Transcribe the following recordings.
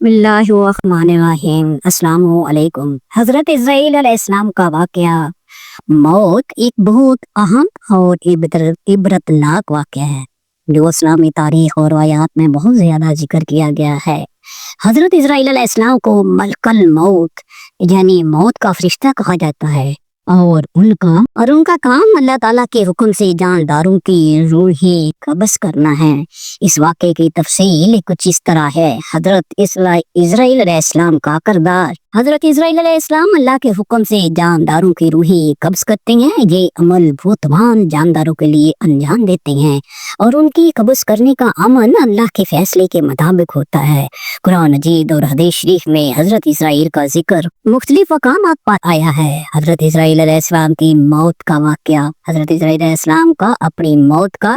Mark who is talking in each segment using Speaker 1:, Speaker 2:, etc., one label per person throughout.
Speaker 1: बिस्मिल्लाहिर्रहमानिर्रहीम। अस्सलामु अलैकुम। हजरत इस्राईल अलैहिस्सलाम का वाक़या मौत एक बहुत अहम और इबरतनाक वाक़या है जो इस्लामी तारीख और रवायात में बहुत ज़्यादा जिक्र किया गया है। हजरत इस्राईल अलैहिस्सलाम को मलकल मौत यानी मौत का फरिश्ता कहा जाता है और उनका काम अल्लाह ताला के हुक्म से जानदारों की रूहें कब्ज़ करना है। इस वाक़े की तफसील कुछ इस तरह है। हजरत इस्राईल अलैहिस्सलाम का किरदार। हजरत इस्राईल अलैहिस्सलाम अल्लाह के हुक्म से जानदारों की रूहें कब्ज़ करते हैं। ये अमल वो तमाम जानदारों के लिए अंजाम देते हैं और उनकी कब्ज़ करने का अमल अल्लाह के फैसले के मुताबिक होता है। कुरान मजीद और हदीस शरीफ में हजरत इस्राईल का जिक्र मुख्तलिफ मकामात पर आया है। हजरत इस्राईल अलैहिस्सलाम की मौत का वाक़या। हजरत इस्राईल अलैहिस्सलाम का अपनी मौत का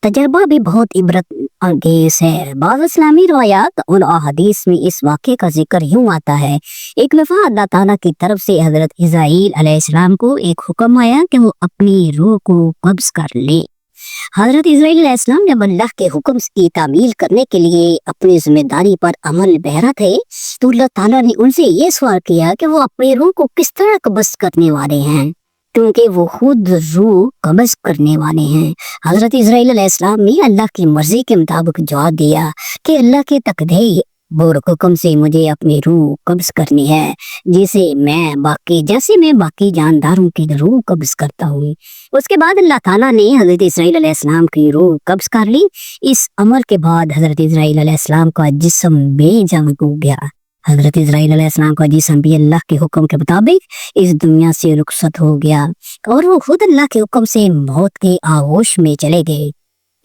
Speaker 1: तजर्बा भी बहुत इबरत अंगेज है। बाज़ इस्लामी रवायात और अहादीस में इस वाक़े का जिक्र यूँ आता है, एक दफ़ा अल्लाह ताला की तरफ से हजरत इस्राईल अलैहिस्सलाम को एक हुक्म आया कि वो अपनी रूह को कब्ज़ कर ले। हजरत इस्राईल अलैहिस्सलाम जब अल्लाह के हुक्म की तामील करने के लिए अपनी जिम्मेदारी पर अमल बहरा थे तो अल्लाह ताला ने उनसे ये सवाल किया कि वो अपनी रूह को किस तरह कब्ज़ करने वाले हैं, क्योंकि वो खुद रूह कब्ज़ करने वाले हैं। हजरत इस्राईल अलैहिस्सलाम ने अल्लाह की मर्जी के मुताबिक जवाब दिया कि अल्लाह के तकदीर और हुक्म से मुझे अपनी रूह कब्ज़ करनी है, जैसे मैं बाकी जानदारों की रूह कब्ज़ करता हूँ। उसके बाद अल्लाह ताला ने हजरत इस्राईल अलैहिस्सलाम की रूह कब्ज़ कर ली। इस अमल के बाद हजरत इस्राईल अलैहिस्सलाम का जिस्म बेजान हो गया। हजरत इस्राईल अलैहिस्सलाम का जिस्म भी अल्लाह के हुक्म के मुताबिक इस दुनिया से रुखसत हो गया और वो खुद अल्लाह के हुक्म से मौत के आगोश में चले गए।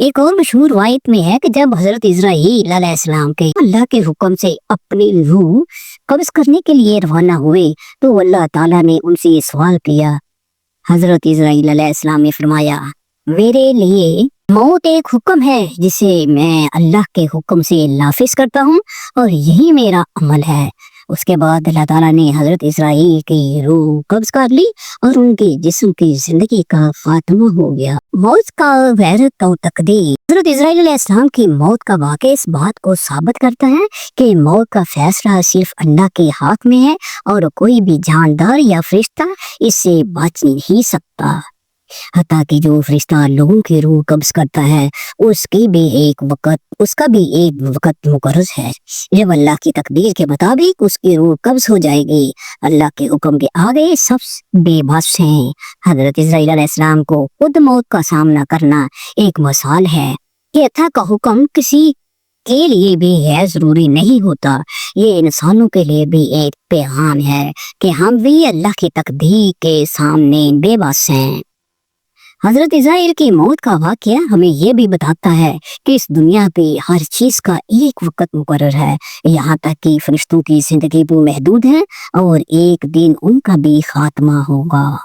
Speaker 1: एक और मशहूर रवायत में है कि जब हजरत इस्राईल अलैहिस्सलाम के अल्लाह के हुक्म से अपनी रूह कब्ज़ करने के लिए रवाना हुए तो अल्लाह ताला ने उनसे ये सवाल किया। हजरत इस्राईल अलैहिस्सलाम ने फरमाया, मेरे लिए मौत एक हुक्म है जिसे मैं अल्लाह के हुक्म से नाफिज करता हूँ और यही मेरा अमल है। उसके बाद अल्लाह ताला ने हजरत इस्राईल की रूह कब्ज़ कर ली और उनके जिस्म की जिंदगी का खात्मा हो गया। मौत का गैरत और तकदीर। हजरत इस्राईल अलैहिस्सलाम की मौत का वाक़या इस बात को साबित करता है कि मौत का फैसला सिर्फ अल्लाह के हाथ में है और कोई भी जानदार या फरिश्ता इससे बच नहीं सकता। हत्ता कि जो फरिश्ता लोगों की रूह कब्ज़ करता है उसका भी एक वक़्त मुकर्रर है जब अल्लाह की तकदीर के मुताबिक उसकी रूह कब्ज़ हो जाएगी। अल्लाह के हुक्म के आगे सब बेबस हैं। हजरत इस्राईल अलैहिस्सलाम को खुद मौत का सामना करना एक मिसाल है कि अल्लाह का हुक्म किसी के लिए भी है जरूरी नहीं होता। ये इंसानों के लिए भी एक पैगाम है कि हम भी अल्लाह की तकदीर के सामने बेबस हैं। हजरत इस्राईल की मौत का वाक़या हमें ये भी बताता है कि इस दुनिया पे हर चीज़ का एक वक़्त मुकर्रर है, यहाँ तक कि फरिश्तों की जिंदगी भी महदूद है और एक दिन उनका भी खात्मा होगा।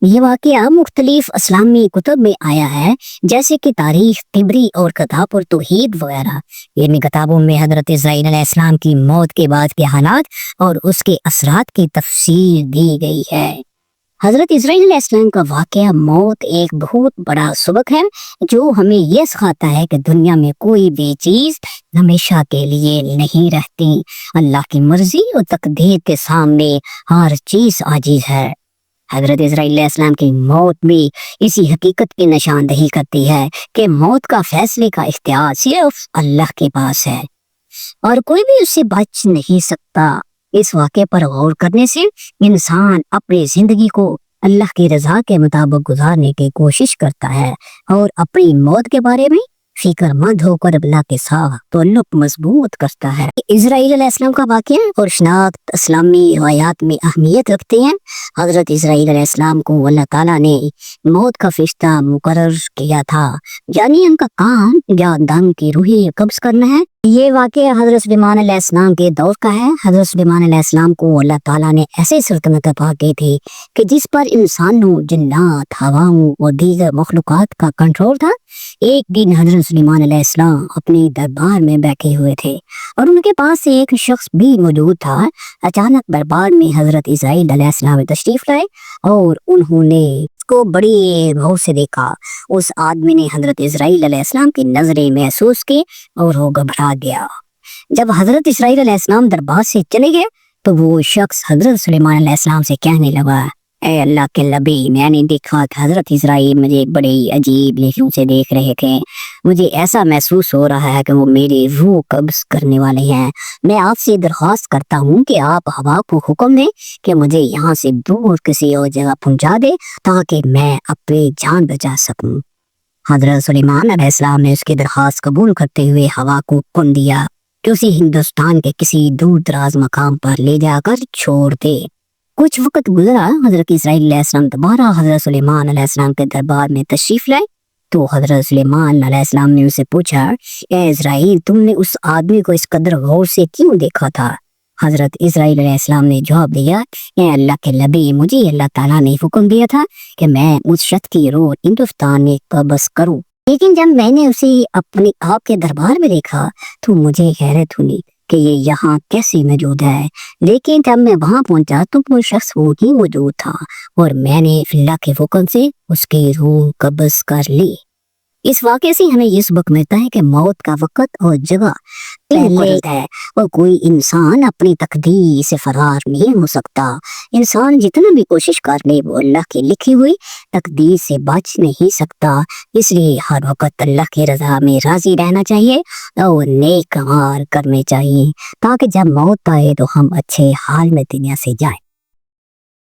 Speaker 1: ये वाक़या मुख्तलिफ इस्लामी कुतुब में आया है, जैसे कि तारीख, तिबरी और किताब तौहीद वगैरह। इन किताबों में हजरत इस्राईल अलैहिस्सलाम की मौत के बाद के हालात और उसके असरात की तफसील दी गई है। हजरत इस्राईल अलैहिस्सलाम का वाक़या मौत एक बहुत बड़ा सबक है जो हमें यह सिखाता है कि दुनिया में कोई भी चीज़ हमेशा के लिए नहीं रहती। अल्लाह की मर्जी और तकदीर के सामने हर चीज़ आजिज़ है। हजरत इस्राईल अलैहिस्सलाम की मौत भी इसी हकीकत की निशानदही करती है कि मौत का फैसले का इख्तियार सिर्फ अल्लाह के पास है और कोई भी उससे बच नहीं सकता। इस वाक़े पर गौर करने से इंसान अपनी जिंदगी को अल्लाह की रज़ा के मुताबिक गुजारने की कोशिश करता है और अपनी मौत के बारे में फिक्रमंद होकर अल्लाह के साथ ताल्लुक़ मजबूत करता है। इस्राईल अलैहिस्सलाम का वाक़या और शनाख्त इस्लामी रवायात में अहमियत रखते हैं। हजरत इस्राईल अलैहिस्सलाम को अल्लाह ताला ने मौत का फरिश्ता मुकर्रर किया था, यानी उनका काम जानदारों की रूहें कब्ज़ करना है। ये वाक़या हजरत सुलेमान अलैहिस्सलाम के दौर का है। हजरत सुलेमान अलैहिस्सलाम को अल्लाह ताला ने ऐसे सल्तनत अता की थी कि जिस पर इंसानों, जिन्नात, हवाओं और दीगर मखलूक़ात का कंट्रोल था। एक दिन हजरत सुलेमान अलैहिस्सलाम अपने दरबार में बैठे हुए थे और उनके पास से एक शख्स भी मौजूद था। अचानक दरबार में हजरत इस्राईल अलैहिस्सलाम तशरीफ लाए और उन्होंने को बड़ी गौर से देखा। उस आदमी ने हजरत इस्राईल अलैहिस्सलाम की नजरें महसूस की और वो घबरा गया। جب حضرت اسرائیل علیہ السلام دربار سے چلے گئے تو وہ شخص حضرت سلیمان علیہ السلام سے کہنے لگا، اے اللہ کے نبی، میں نے دیکھا کہ حضرت اسرائیل مجھے بڑے عجیب لہجوں سے دیکھ رہے تھے، مجھے ایسا محسوس ہو رہا ہے کہ وہ میری روح قبض کرنے والے ہیں۔ میں آپ سے درخواست کرتا ہوں کہ آپ ہوا کو حکم دیں کہ مجھے یہاں سے دور کسی اور جگہ پہنچا دے تاکہ میں اپنی جان بچا سکوں۔ حضرت سلیمان علیہ السلام نے اس کی درخواست قبول کرتے ہوئے ہوا کو حکم دیا کہ اسے ہندوستان کے کسی دور دراز مقام پر لے جا کر چھوڑ دے۔ کچھ وقت گزرا، حضرت اسرائیل علیہ السلام دوبارہ حضرت سلیمان علیہ السلام کے دربار میں تشریف لائے تو حضرت سلیمان علیہ السلام نے اسے پوچھا، اے اسرائیل، تم نے اس آدمی کو اس قدر غور سے کیوں دیکھا تھا؟ حضرت اسرائیل علیہ السلام نے جواب دیا، اے اللہ کے نبی، مجھے اللہ تعالیٰ نے حکم دیا تھا کہ میں اس شخص کی روح ہندوستان میں قبض کروں، لیکن جب میں نے اسے اپنے آپ کے دربار میں دیکھا تو مجھے حیرت ہوئی کہ یہ یہاں کیسے موجود ہے، لیکن جب میں وہاں پہنچا تو وہ شخص وہی موجود تھا اور میں نے اللہ کے حکم سے اس کی روح قبض کر لی۔ اس واقعے سے ہمیں یہ سبق ملتا ہے کہ موت کا وقت اور جگہ پہلے ہے اور کوئی انسان اپنی تقدیر سے فرار نہیں ہو سکتا۔ انسان جتنا بھی کوشش کر لے وہ اللہ کی لکھی ہوئی تقدیر سے بچ نہیں سکتا، اس لیے ہر وقت اللہ کی رضا میں راضی رہنا چاہیے اور نیک اعمال کرنے چاہیے تاکہ جب موت آئے تو ہم اچھے حال میں دنیا سے جائیں۔